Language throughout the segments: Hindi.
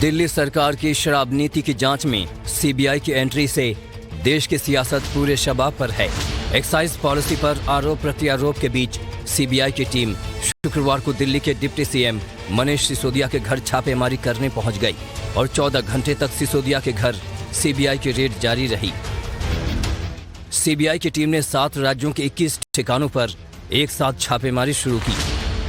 दिल्ली सरकार की शराब नीति की जांच में सीबीआई की एंट्री से देश की सियासत पूरे शबाब पर है। एक्साइज पॉलिसी पर आरोप प्रत्यारोप के बीच सीबीआई की टीम शुक्रवार को दिल्ली के डिप्टी सीएम मनीष सिसोदिया के घर छापेमारी करने पहुंच गई और 14 घंटे तक सिसोदिया के घर सीबीआई की रेड जारी रही। सीबीआई की टीम ने 7 राज्यों के 21 ठिकानों पर एक साथ छापेमारी शुरू की।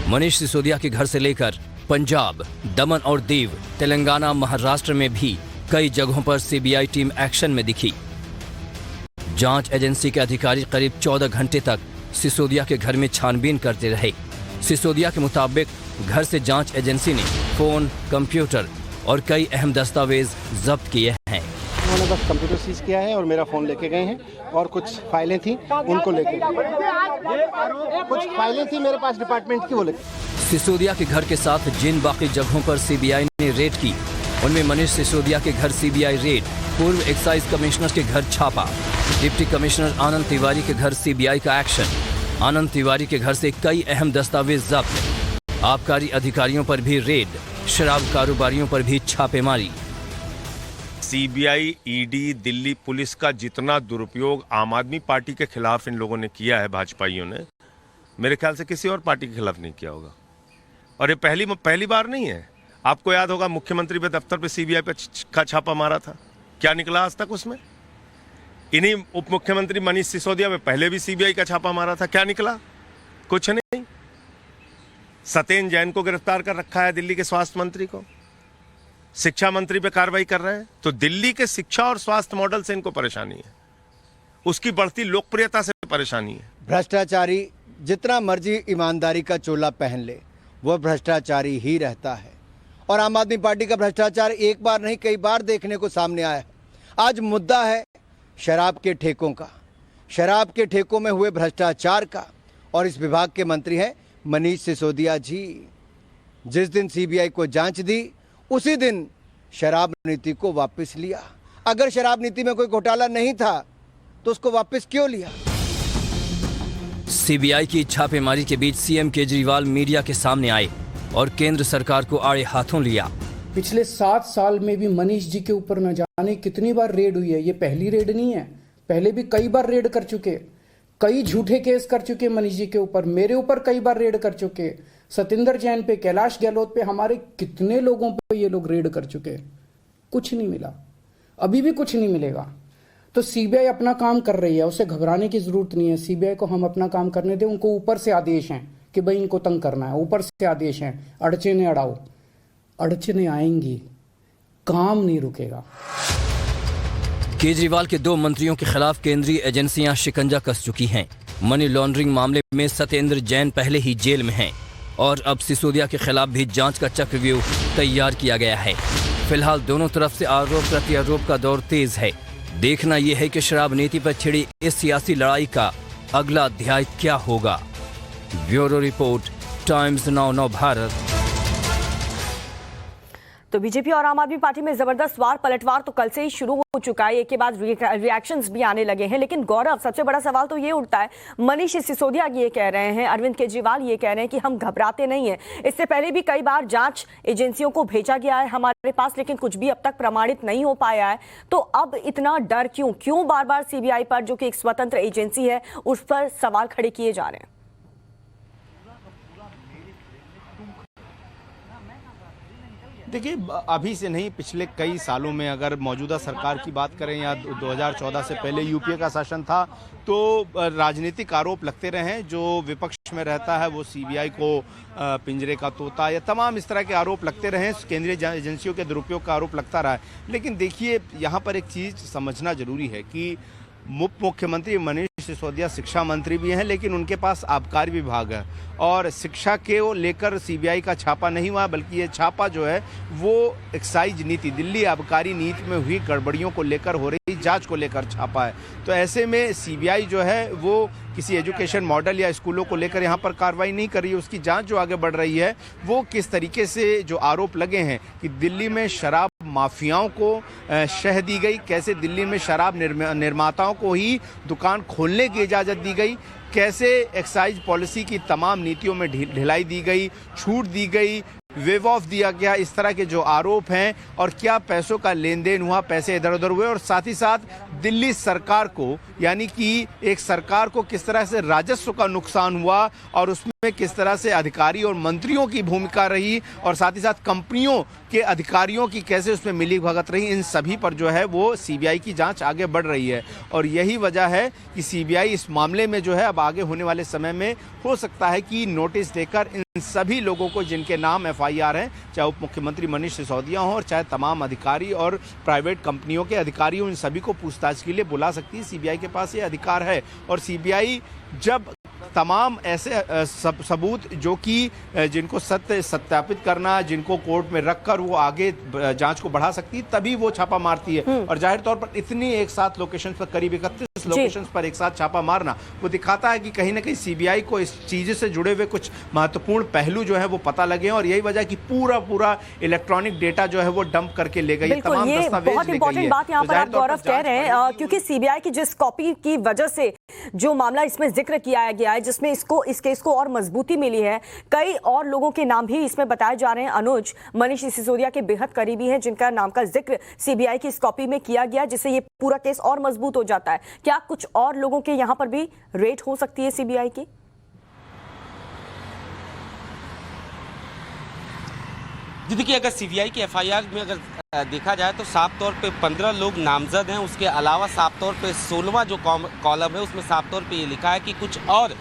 मनीष सिसोदिया के घर से लेकर पंजाब, दमन और दीव, तेलंगाना, महाराष्ट्र में भी कई जगहों पर सीबीआई टीम एक्शन में दिखी। जांच एजेंसी के अधिकारी करीब 14 घंटे तक सिसोदिया के घर में छानबीन करते रहे। सिसोदिया के मुताबिक घर से जांच एजेंसी ने फोन, कंप्यूटर और कई अहम दस्तावेज जब्त किए हैं। उन्होंने बस कंप्यूटर सीज किया है और मेरा फोन लेके गए हैं और कुछ फाइलें थी उनको लेके गए। कुछ फाइलें थी मेरे पास डिपार्टमेंट की, वो लेके। सिसोदिया के घर के साथ जिन बाकी जगहों पर सीबीआई ने रेड की, उनमें मनीष सिसोदिया के घर सीबीआई रेड, पूर्व एक्साइज कमिश्नर के घर छापा, डिप्टी कमिश्नर आनंद तिवारी के घर सीबीआई का एक्शन, आनंद तिवारी के घर से कई अहम दस्तावेज जब्त, आबकारी अधिकारियों पर भी रेड, शराब कारोबारियों पर भी छापेमारी। सीबीआई, ईडी, दिल्ली पुलिस का जितना दुरुपयोग आम आदमी पार्टी के खिलाफ इन लोगों ने किया है, भाजपाइयों ने, मेरे ख्याल से किसी और पार्टी के खिलाफ नहीं किया होगा। और ये पहली बार नहीं है। आपको याद होगा मुख्यमंत्री के दफ्तर पे सीबीआई पे का छापा मारा था, क्या निकला आज तक उसमें? इन्हीं उप मुख्यमंत्री मनीष सिसोदिया पे पहले भी सीबीआई का छापा मारा था, क्या निकला? कुछ नहीं। सत्येंद्र जैन को गिरफ्तार कर रखा है, दिल्ली के स्वास्थ्य मंत्री को, शिक्षा मंत्री पे कार्रवाई कर रहे हैं। तो दिल्ली के शिक्षा और स्वास्थ्य मॉडल से इनको परेशानी है, उसकी बढ़ती लोकप्रियता से परेशानी है। भ्रष्टाचारी जितना मर्जी ईमानदारी का चोला पहन ले, वह भ्रष्टाचारी ही रहता है। और आम आदमी पार्टी का भ्रष्टाचार एक बार नहीं कई बार देखने को सामने आया है। आज मुद्दा है शराब के ठेकों का, शराब के ठेकों में हुए भ्रष्टाचार का। और इस विभाग के मंत्री हैं मनीष सिसोदिया जी। जिस दिन सीबीआई को जांच दी, उसी दिन शराब नीति को वापस लिया। अगर शराब नीति में कोई घोटाला नहीं था तो उसको वापस क्यों लिया? सीबीआई की छापेमारी के बीच सीएम केजरीवाल मीडिया के सामने आए और केंद्र सरकार को आड़े हाथों लिया। पिछले 7 साल में भी मनीष जी के ऊपर न जाने कितनी बार रेड हुई है। ये पहली रेड नहीं है, पहले भी कई बार रेड कर चुके, कई झूठे केस कर चुके मनीष जी के ऊपर, मेरे ऊपर कई बार रेड कर चुके, सत्येंद्र जैन पे, कैलाश गहलोत पे, हमारे कितने लोगों पे ये लोग रेड कर चुके। कुछ नहीं मिला, अभी भी कुछ नहीं मिलेगा। तो सीबीआई अपना काम कर रही है, उसे घबराने की जरूरत नहीं है। सीबीआई को हम अपना काम करने दें। उनको ऊपर से आदेश हैं कि भाई इनको तंग करना है, ऊपर से आदेश हैं, अड़चने अड़ाओ। अड़चने आएंगी, काम नहीं रुकेगा। केजरीवाल के 2 मंत्रियों के खिलाफ केंद्रीय एजेंसियां शिकंजा कस चुकी हैं। मनी लॉन्ड्रिंग मामले में सत्येंद्र जैन पहले ही जेल में हैं और अब सिसोदिया के खिलाफ भी जांच का चक्रव्यूह तैयार किया गया है। फिलहाल दोनों तरफ से आरोप प्रत्यारोप का दौर तेज है। देखना यह है कि शराब नीति पर छिड़ी इस सियासी लड़ाई का अगला अध्याय क्या होगा। Bureau report, times now Bharat. तो बीजेपी और आम आदमी पार्टी में जबरदस्त वार पलटवार तो कल से ही शुरू हो चुका है। एक के बाद रिएक्शंस भी आने लगे हैं। लेकिन गौरव, सबसे बड़ा सवाल तो ये उठता है, मनीष सिसोदिया ये कह रहे हैं, अरविंद केजरीवाल ये कह रहे हैं कि हम घबराते नहीं हैं। इससे पहले भी कई बार जांच एजेंसियों को भेजा गया है हमारे पास, लेकिन कुछ भी अब तक प्रमाणित नहीं हो पाया है। तो अब इतना डर क्यों बार बार सीबीआई पर, जो कि एक स्वतंत्र एजेंसी है, उस पर सवाल खड़े किए जा रहे हैं? देखिए, अभी से नहीं, पिछले कई सालों में अगर मौजूदा सरकार की बात करें या 2014 से पहले यूपीए का शासन था, तो राजनीतिक आरोप लगते रहे हैं। जो विपक्ष में रहता है वो सीबीआई को पिंजरे का तोता या तमाम इस तरह के आरोप लगते रहे। केंद्रीय एजेंसियों के दुरुपयोग का आरोप लगता रहा है। लेकिन देखिए, यहाँ पर एक चीज़ समझना जरूरी है कि उप मुख्यमंत्री मनीष सिसोदिया शिक्षा मंत्री भी हैं, लेकिन उनके पास आबकारी विभाग है और शिक्षा के लेकर सीबीआई का छापा नहीं हुआ, बल्कि ये छापा जो है वो एक्साइज नीति, दिल्ली आबकारी नीति में हुई गड़बड़ियों को लेकर हो रही जांच को लेकर छापा है। तो ऐसे में सीबीआई जो है वो किसी एजुकेशन मॉडल या स्कूलों को लेकर यहाँ पर कार्रवाई नहीं कर रही है। उसकी जांच जो आगे बढ़ रही है वो किस तरीके से जो आरोप लगे हैं कि दिल्ली में शराब माफियाओं को शह दी गई, कैसे दिल्ली में शराब निर्माताओं को ही दुकान खोलने की इजाज़त दी गई, कैसे एक्साइज पॉलिसी की तमाम नीतियों में ढिलाई दी गई, छूट दी गई, वेव ऑफ दिया गया, इस तरह के जो आरोप हैं और क्या पैसों का लेन देन हुआ, पैसे इधर उधर हुए, और साथ ही साथ दिल्ली सरकार को, यानी कि एक सरकार को किस तरह से राजस्व का नुकसान हुआ और उसमें किस तरह से अधिकारी और मंत्रियों की भूमिका रही, और साथ ही साथ कंपनियों के अधिकारियों की कैसे उसमें मिली भगत रही, इन सभी पर जो है वो सीबीआई की जांच आगे बढ़ रही है। और यही वजह है कि सीबीआई इस मामले में जो है अब आगे होने वाले समय में हो सकता है कि नोटिस देकर इन सभी लोगों को जिनके नाम एफआईआर हैं, चाहे उप मुख्यमंत्री मनीष सिसोदिया हों और चाहे तमाम अधिकारी और प्राइवेट कंपनियों के अधिकारी हों, इन सभी को पूछताछ के लिए बुला सकती है। सीबीआई के पास ये अधिकार है। और सीबीआई जब तमाम ऐसे सबूत जो कि जिनको सत्यापित करना, जिनको कोर्ट में रखकर वो आगे जांच को बढ़ा सकती है, तभी वो छापा मारती है। और जाहिर तौर पर इतनी एक साथ लोकेशन पर, करीब 31 लोकेशन पर एक साथ छापा मारना, वो दिखाता है कि कहीं ना कहीं सीबीआई को इस चीज से जुड़े हुए कुछ महत्वपूर्ण पहलू जो है वो पता लगे, और यही वजह कि पूरा इलेक्ट्रॉनिक डेटा जो है वो डंप करके ले गई, तमाम दस्तावेज बहुत इंपॉर्टेंट बात यहाँ पर आप गौरव कह रहे हैं, क्योंकि सीबीआई की जिस कॉपी की वजह से जो मामला इसमें जिक्र किया गया है, जिसमें इस केस को और मजबूती मिली है, कई और लोगों के नाम भी इसमें बताए जा रहे हैं। अनुज मनीष सिसोदिया के बेहद करीबी हैं, जिनका नाम का जिक्र सीबीआई की इस कॉपी में किया गया, जिससे ये पूरा केस और मजबूत हो जाता है। क्या कुछ और लोगों के यहां पर भी रेड हो सकती है सीबीआई की? देखिए, अगर सीबीआई की एफआईआर में अगर देखा जाए तो साफ तौर पे 15 लोग नामजद हैं। उसके अलावा साफ तौर पे 16वां जो कॉलम है उसमें साफ तौर पे ये लिखा है कि कुछ और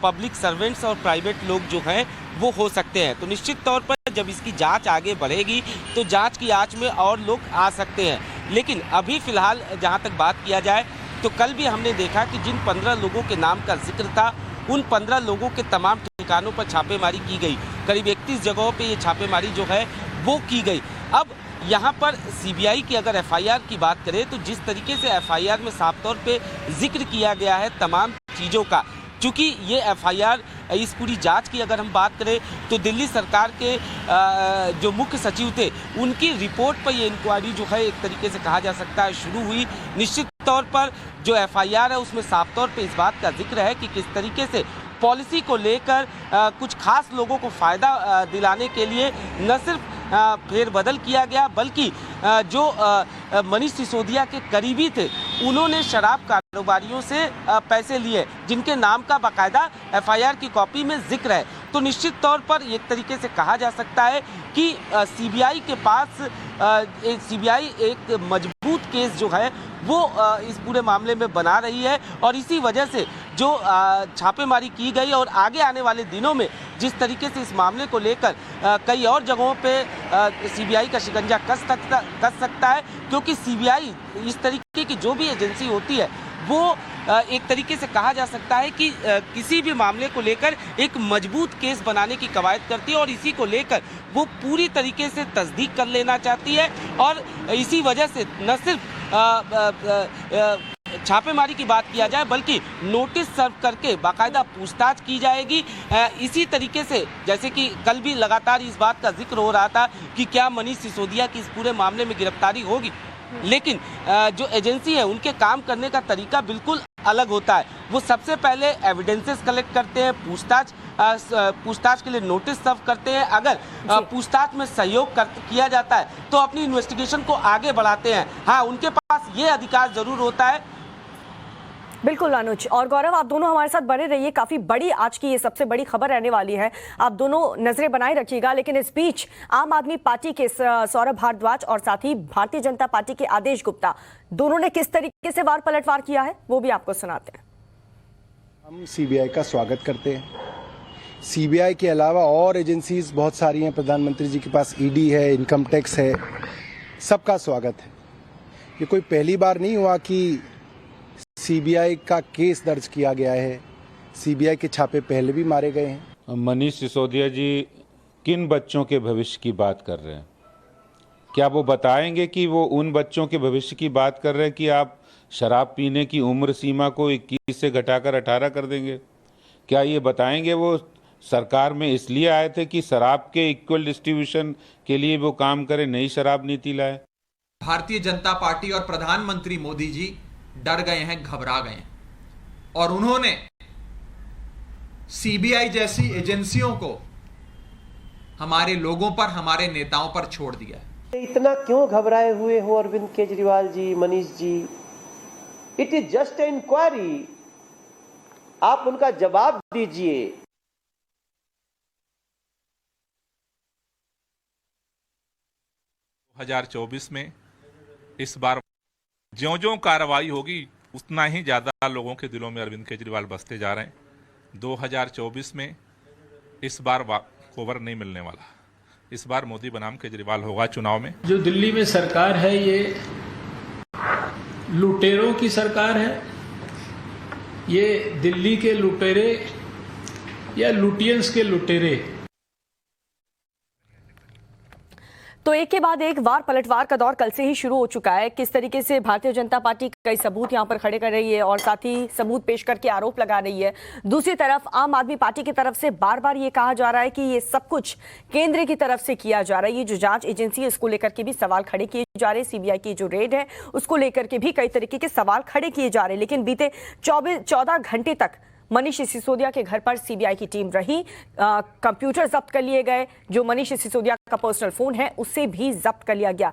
पब्लिक सर्वेंट्स और प्राइवेट लोग जो हैं वो हो सकते हैं। तो निश्चित तौर पर जब इसकी जांच आगे बढ़ेगी तो जांच की आंच में और लोग आ सकते हैं। लेकिन अभी फिलहाल जहां तक बात किया जाए तो कल भी हमने देखा कि जिन 15 लोगों के नाम का जिक्र था, उन 15 लोगों के तमाम ठिकानों पर छापेमारी की गई। करीब 31 जगहों पे ये छापेमारी जो है वो की गई। अब यहाँ पर सीबीआई की अगर एफआईआर की बात करें तो जिस तरीके से एफआईआर में साफ तौर पे जिक्र किया गया है तमाम चीज़ों का, चूँकि ये एफआईआर इस पूरी जांच की अगर हम बात करें तो दिल्ली सरकार के जो मुख्य सचिव थे उनकी रिपोर्ट पर ये इंक्वायरी जो है एक तरीके से कहा जा सकता है शुरू हुई। निश्चित तौर पर जो एफआईआर है उसमें साफ तौर पे इस बात का जिक्र है कि किस तरीके से पॉलिसी को लेकर कुछ खास लोगों को फ़ायदा दिलाने के लिए न सिर्फ फेरबदल किया गया, बल्कि जो मनीष सिसोदिया के करीबी थे उन्होंने शराब कारोबारियों से पैसे लिए, जिनके नाम का बाकायदा एफआईआर की कॉपी में जिक्र है। तो निश्चित तौर पर एक तरीके से कहा जा सकता है कि सीबीआई के पास सीबीआई एक मजबूत केस जो है वो इस पूरे मामले में बना रही है, और इसी वजह से जो छापेमारी की गई और आगे आने वाले दिनों में जिस तरीके से इस मामले को लेकर कई और जगहों पे सीबीआई का शिकंजा कस सकता है, क्योंकि सीबीआई इस तरीके की जो भी एजेंसी होती है वो एक तरीके से कहा जा सकता है कि किसी भी मामले को लेकर एक मजबूत केस बनाने की कवायद करती है, और इसी को लेकर वो पूरी तरीके से तस्दीक कर लेना चाहती है। और इसी वजह से न सिर्फ छापेमारी की बात किया जाए बल्कि नोटिस सर्व करके बाकायदा पूछताछ की जाएगी। इसी तरीके से जैसे कि कल भी लगातार इस बात का जिक्र हो रहा था कि क्या मनीष सिसोदिया की इस पूरे मामले में गिरफ्तारी होगी, लेकिन जो एजेंसी है उनके काम करने का तरीका बिल्कुल अलग होता है। वो सबसे पहले एविडेंसेस कलेक्ट करते हैं, पूछताछ के लिए नोटिस सर्व करते हैं। अगर पूछताछ में सहयोग किया जाता है तो अपनी इन्वेस्टिगेशन को आगे बढ़ाते हैं। हाँ, उनके पास ये अधिकार जरूर होता है। बिल्कुल अनुज और गौरव, आप दोनों हमारे साथ बने रहिए। काफी बड़ी आज की ये सबसे बड़ी खबर रहने वाली है, आप दोनों नजरें बनाए रखिएगा। लेकिन इस बीच आम आदमी पार्टी के सौरभ भारद्वाज और साथ ही भारतीय जनता पार्टी के आदेश गुप्ता दोनों ने किस तरीके से वार पलटवार किया है वो भी आपको सुनाते हैं। हम सीबीआई का स्वागत करते हैं। सीबीआई के अलावा और एजेंसीज बहुत सारी हैं, प्रधानमंत्री जी के पास ईडी है, इनकम टैक्स है, सबका स्वागत है। ये कोई पहली बार नहीं हुआ कि सीबीआई का केस दर्ज किया गया है। सीबीआई के छापे पहले भी मारे गए हैं। मनीष सिसोदिया जी किन बच्चों के भविष्य की बात कर रहे हैं? क्या वो बताएंगे कि वो उन बच्चों के भविष्य की बात कर रहे हैं कि आप शराब पीने की उम्र सीमा को 21 से घटाकर 18 कर देंगे? क्या ये बताएंगे वो सरकार में इसलिए आए थे कि शराब के इक्वल डिस्ट्रीब्यूशन के लिए वो काम करें, नई शराब नीति लाए? भारतीय जनता पार्टी और प्रधानमंत्री मोदी जी डर गए हैं, घबरा गए हैं, और उन्होंने सीबीआई जैसी एजेंसियों को हमारे लोगों पर, हमारे नेताओं पर छोड़ दिया है। इतना क्यों घबराए हुए हो Arvind Kejriwal ji, Manish ji? It is just a inquiry, आप उनका जवाब दीजिए। 2024 में इस बार ज्यों-ज्यों कार्रवाई होगी उतना ही ज़्यादा लोगों के दिलों में अरविंद केजरीवाल बसते जा रहे हैं। 2024 में इस बार कोवर नहीं मिलने वाला। इस बार मोदी बनाम केजरीवाल होगा चुनाव में। जो दिल्ली में सरकार है ये लुटेरों की सरकार है। ये दिल्ली के लुटेरे या लुटियंस के लुटेरे। तो एक के बाद एक वार पलटवार का दौर कल से ही शुरू हो चुका है। किस तरीके से भारतीय जनता पार्टी कई सबूत यहां पर खड़े कर रही है और साथ ही सबूत पेश करके आरोप लगा रही है। दूसरी तरफ आम आदमी पार्टी की तरफ से बार बार ये कहा जा रहा है कि ये सब कुछ केंद्र की तरफ से किया जा रहा है। ये जो जांच एजेंसी है इसको लेकर के भी सवाल खड़े किए जा रहे हैं। सीबीआई की जो रेड है उसको लेकर के भी कई तरीके के सवाल खड़े किए जा रहे हैं। लेकिन बीते 14 घंटे तक मनीष सिसोदिया के घर पर सीबीआई की टीम रही। कंप्यूटर जब्त कर लिए गए। जो मनीष सिसोदिया का पर्सनल फोन है उससे भी जब्त कर लिया गया।